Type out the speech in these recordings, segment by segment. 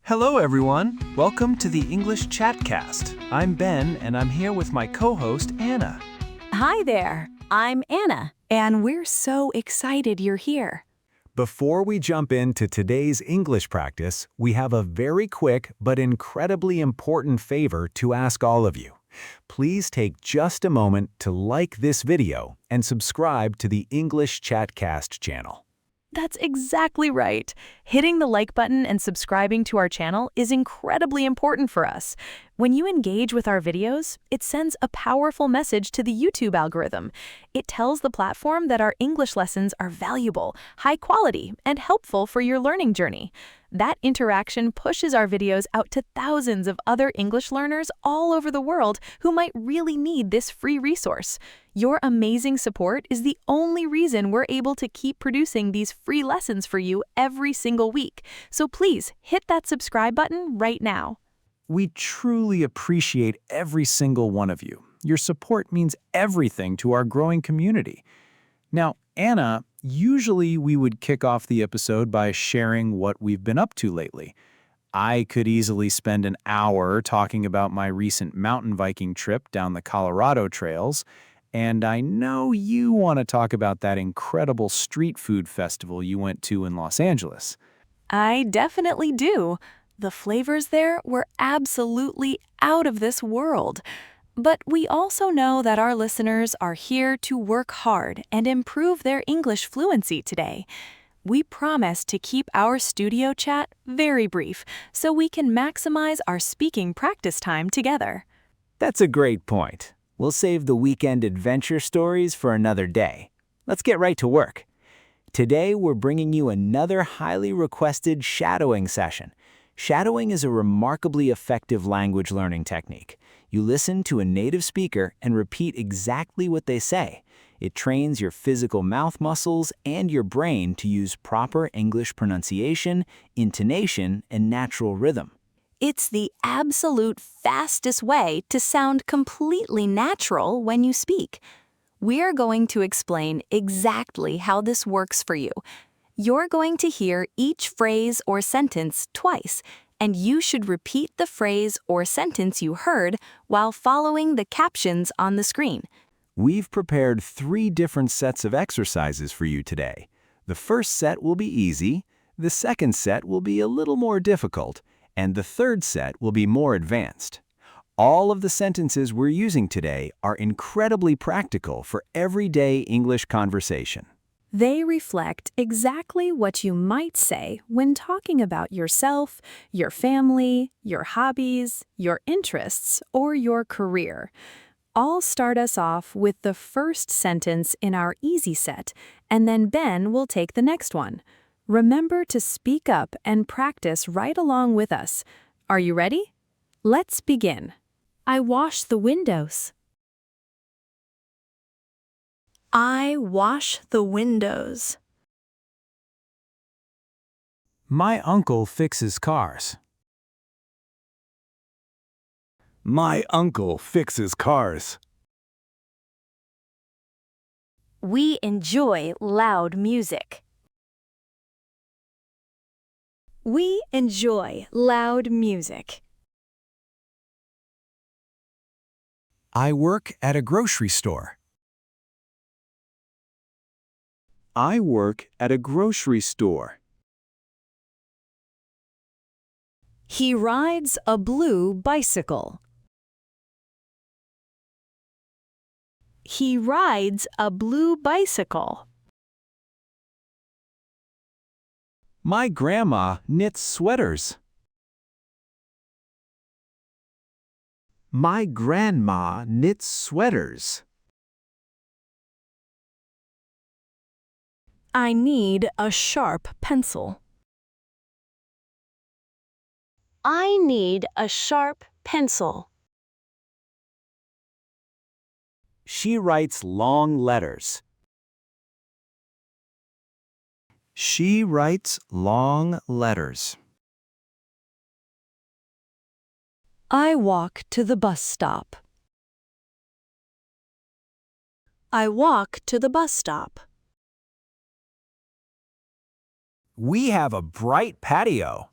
Hello, everyone. Welcome to the English Chatcast. I'm Ben, and I'm here with my co-host, Anna. Hi there, I'm Anna, and we're so excited you're here. Before we jump into today's English practice, we have a very quick but incredibly important favor to ask all of you. Please take just a moment to like this video and subscribe to the English Chatcast channel. That's exactly right. Hitting the like button and subscribing to our channel is incredibly important for us. When you engage with our videos, it sends a powerful message to the YouTube algorithm. It tells the platform that our English lessons are valuable, high quality, and helpful for your learning journey. That interaction pushes our videos out to thousands of other English learners all over the world who might really need this free resource. Your amazing support is the only reason we're able to keep producing these free lessons for you every single week. So please hit that subscribe button right now. We truly appreciate every single one of you. Your support means everything to our growing community. Now, Anna, usually we would kick off the episode by sharing what we've been up to lately. I could easily spend an hour talking about my recent mountain biking trip down the Colorado trails, and I know you want to talk about that incredible street food festival you went to in Los Angeles. I definitely do. The flavors there were absolutely out of this world. But we also know that our listeners are here to work hard and improve their English fluency today. We promise to keep our studio chat very brief so we can maximize our speaking practice time together. That's a great point. We'll save the weekend adventure stories for another day. Let's get right to work. Today, we're bringing you another highly requested shadowing session. Shadowing is a remarkably effective language learning technique. You listen to a native speaker and repeat exactly what they say. It trains your physical mouth muscles and your brain to use proper English pronunciation, intonation, and natural rhythm. It's the absolute fastest way to sound completely natural when you speak. We're going to explain exactly how this works for you. You're going to hear each phrase or sentence twice, and you should repeat the phrase or sentence you heard while following the captions on the screen. We've prepared 3 different sets of exercises for you today. The first set will be easy, the second set will be a little more difficult, and the third set will be more advanced. All of the sentences we're using today are incredibly practical for everyday English conversation. They reflect exactly what you might say when talking about yourself, your family, your hobbies, your interests, or your career. I'll start us off with the first sentence in our easy set, and then Ben will take the next one. Remember to speak up and practice right along with us. Are you ready? Let's begin. I wash the windows. I wash the windows. My uncle fixes cars. My uncle fixes cars. We enjoy loud music. We enjoy loud music. I work at a grocery store. I work at a grocery store. He rides a blue bicycle. He rides a blue bicycle. My grandma knits sweaters. My grandma knits sweaters. I need a sharp pencil. I need a sharp pencil. She writes long letters. She writes long letters. I walk to the bus stop. I walk to the bus stop. We have a bright patio.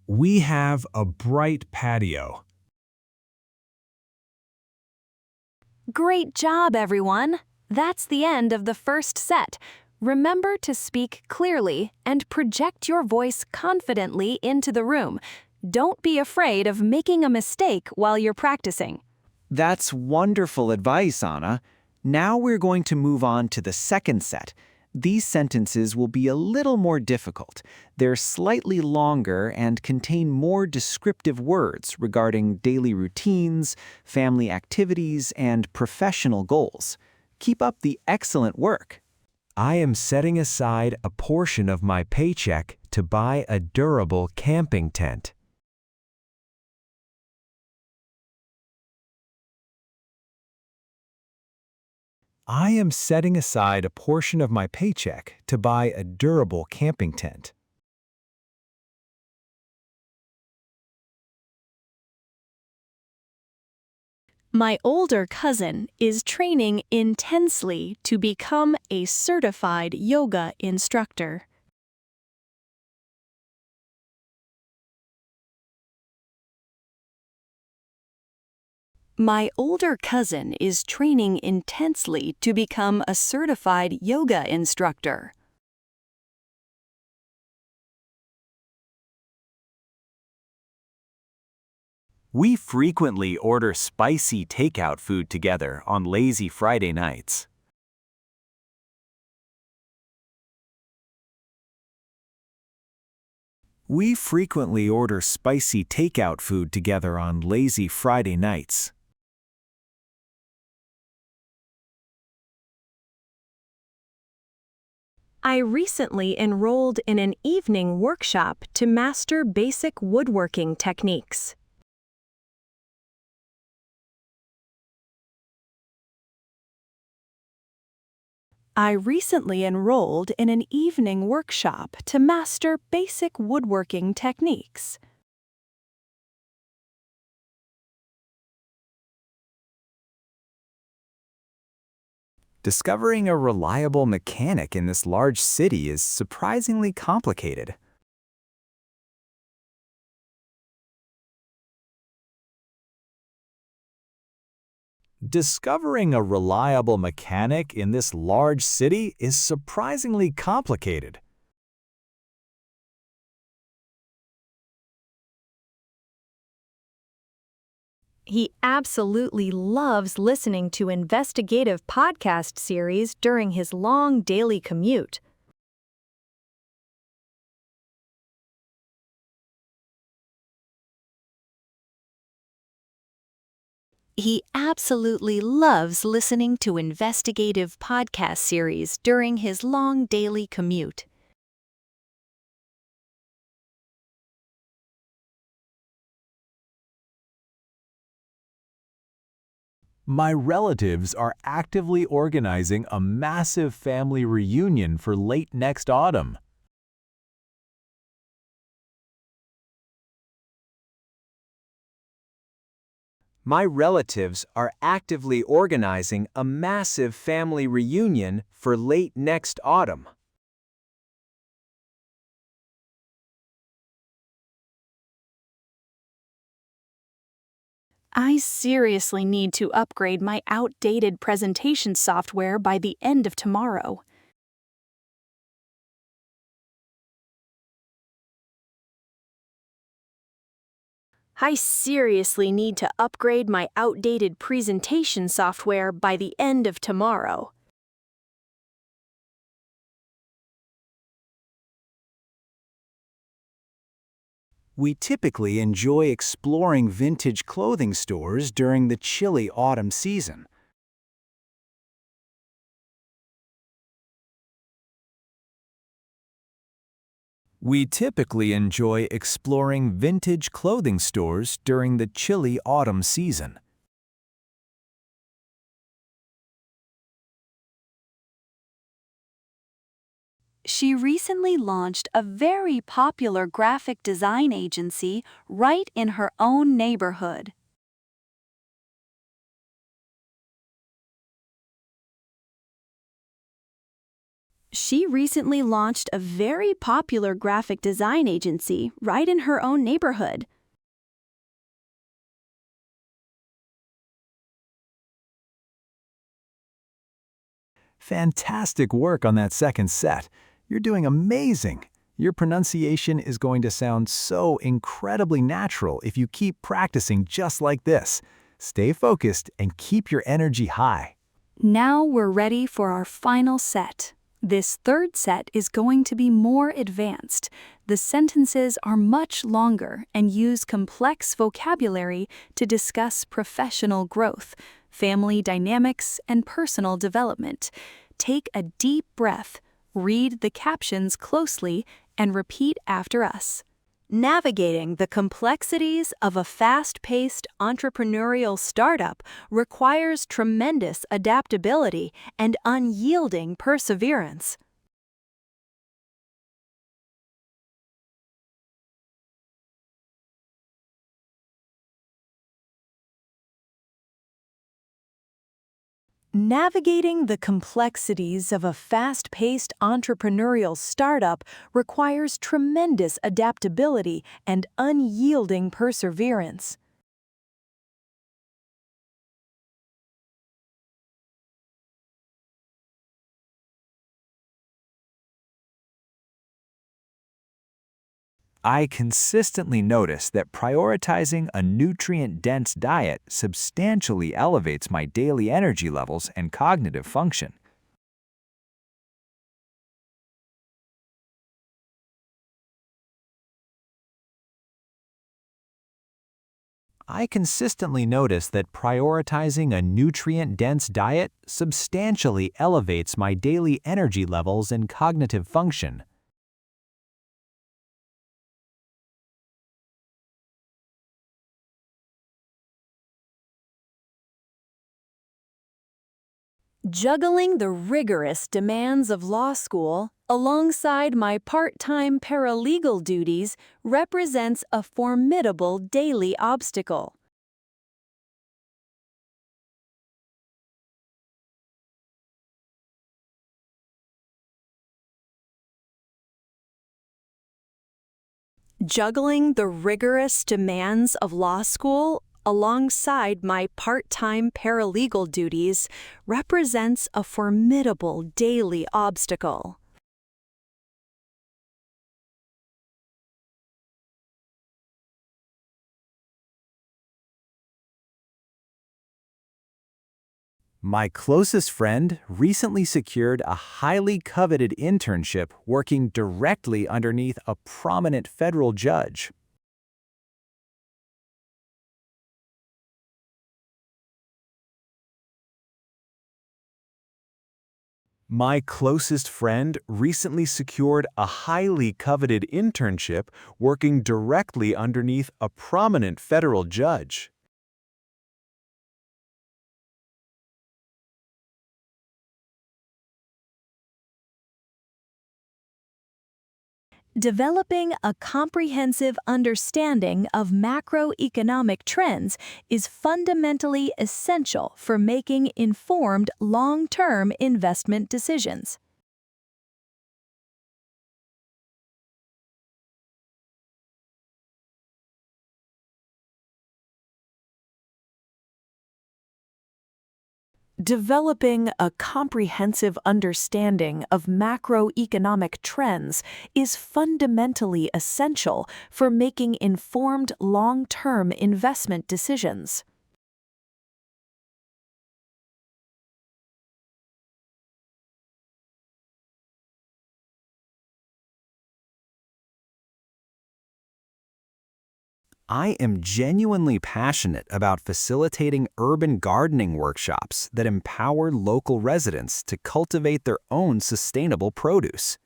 We have a bright patio. Great job, everyone! That's the end of the first set. Remember to speak clearly and project your voice confidently into the room. Don't be afraid of making a mistake while you're practicing. That's wonderful advice, Anna. Now we're going to move on to the second set. These sentences will be a little more difficult. They're slightly longer and contain more descriptive words regarding daily routines, family activities, and professional goals. Keep up the excellent work. I am setting aside a portion of my paycheck to buy a durable camping tent. I am setting aside a portion of my paycheck to buy a durable camping tent. My older cousin is training intensely to become a certified yoga instructor. My older cousin is training intensely to become a certified yoga instructor. We frequently order spicy takeout food together on lazy Friday nights. We frequently order spicy takeout food together on lazy Friday nights. I recently enrolled in an evening workshop to master basic woodworking techniques. I recently enrolled in an evening workshop to master basic woodworking techniques. Discovering a reliable mechanic in this large city is surprisingly complicated. Discovering a reliable mechanic in this large city is surprisingly complicated. He absolutely loves listening to investigative podcast series during his long daily commute. He absolutely loves listening to investigative podcast series during his long daily commute. My relatives are actively organizing a massive family reunion for late next autumn. My relatives are actively organizing a massive family reunion for late next autumn. I seriously need to upgrade my outdated presentation software by the end of tomorrow. I seriously need to upgrade my outdated presentation software by the end of tomorrow. We typically enjoy exploring vintage clothing stores during the chilly autumn season. We typically enjoy exploring vintage clothing stores during the chilly autumn season. She recently launched a very popular graphic design agency right in her own neighborhood. She recently launched a very popular graphic design agency right in her own neighborhood. Fantastic work on that second set. You're doing amazing. Your pronunciation is going to sound so incredibly natural if you keep practicing just like this. Stay focused and keep your energy high. Now we're ready for our final set. This third set is going to be more advanced. The sentences are much longer and use complex vocabulary to discuss professional growth, family dynamics, and personal development. Take a deep breath, read the captions closely, and repeat after us. Navigating the complexities of a fast-paced entrepreneurial startup requires tremendous adaptability and unyielding perseverance. Navigating the complexities of a fast-paced entrepreneurial startup requires tremendous adaptability and unyielding perseverance. I consistently notice that prioritizing a nutrient-dense diet substantially elevates my daily energy levels and cognitive function. I consistently notice that prioritizing a nutrient-dense diet substantially elevates my daily energy levels and cognitive function. Juggling the rigorous demands of law school alongside my part-time paralegal duties represents a formidable daily obstacle. Juggling the rigorous demands of law school alongside my part-time paralegal duties represents a formidable daily obstacle. My closest friend recently secured a highly coveted internship working directly underneath a prominent federal judge. My closest friend recently secured a highly coveted internship working directly underneath a prominent federal judge. Developing a comprehensive understanding of macroeconomic trends is fundamentally essential for making informed long-term investment decisions. Developing a comprehensive understanding of macroeconomic trends is fundamentally essential for making informed long-term investment decisions. I am genuinely passionate about facilitating urban gardening workshops that empower local residents to cultivate their own sustainable produce.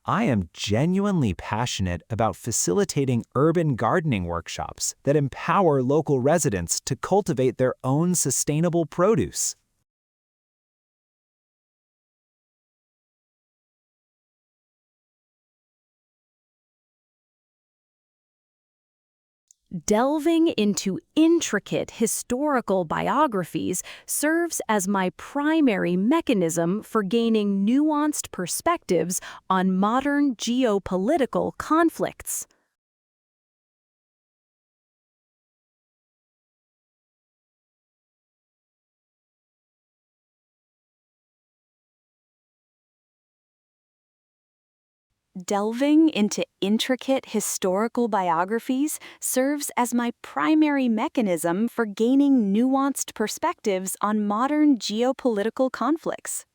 I am genuinely passionate about facilitating urban gardening workshops that empower local residents to cultivate their own sustainable produce. Delving into intricate historical biographies serves as my primary mechanism for gaining nuanced perspectives on modern geopolitical conflicts. Delving into intricate historical biographies serves as my primary mechanism for gaining nuanced perspectives on modern geopolitical conflicts.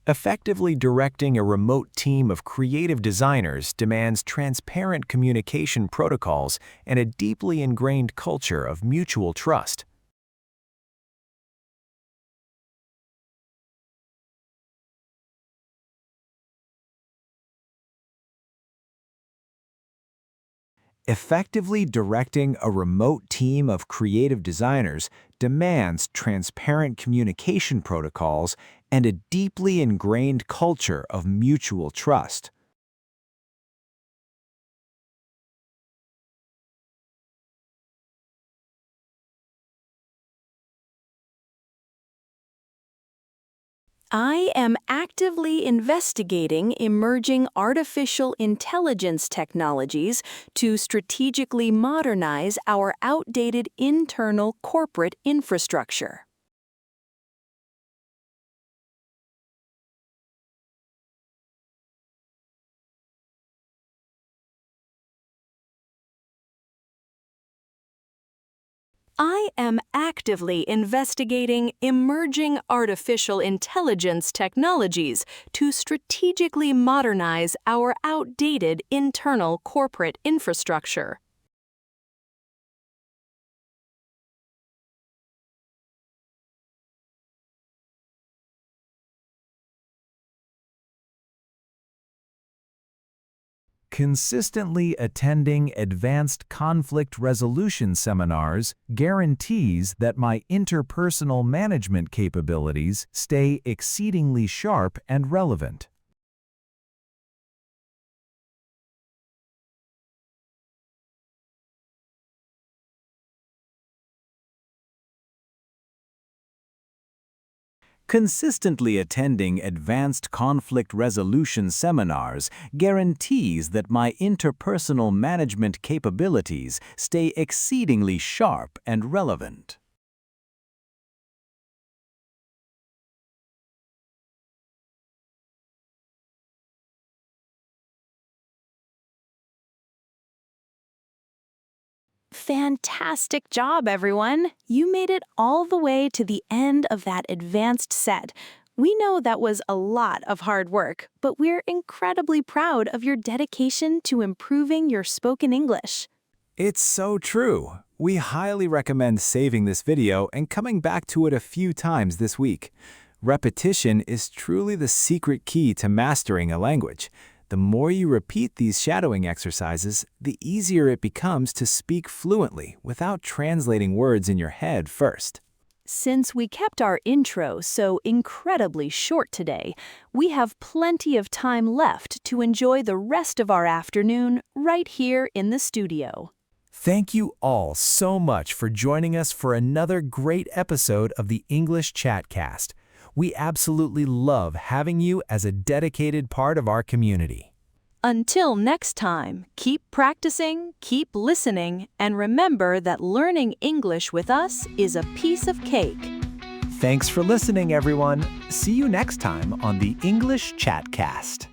Effectively directing a remote team of creative designers demands transparent communication protocols and a deeply ingrained culture of mutual trust. Effectively directing a remote team of creative designers demands transparent communication protocols and a deeply ingrained culture of mutual trust. I am actively investigating emerging artificial intelligence technologies to strategically modernize our outdated internal corporate infrastructure. I am actively investigating emerging artificial intelligence technologies to strategically modernize our outdated internal corporate infrastructure. Consistently attending advanced conflict resolution seminars guarantees that my interpersonal management capabilities stay exceedingly sharp and relevant. Consistently attending advanced conflict resolution seminars guarantees that my interpersonal management capabilities stay exceedingly sharp and relevant. Fantastic job, everyone! You made it all the way to the end of that advanced set. We know that was a lot of hard work, but we're incredibly proud of your dedication to improving your spoken English. It's so true. We highly recommend saving this video and coming back to it a few times this week. Repetition is truly the secret key to mastering a language. The more you repeat these shadowing exercises, the easier it becomes to speak fluently without translating words in your head first. Since we kept our intro so incredibly short today, we have plenty of time left to enjoy the rest of our afternoon right here in the studio. Thank you all so much for joining us for another great episode of the English Chatcast. We absolutely love having you as a dedicated part of our community. Until next time, keep practicing, keep listening, and remember that learning English with us is a piece of cake. Thanks for listening, everyone. See you next time on the English Chatcast.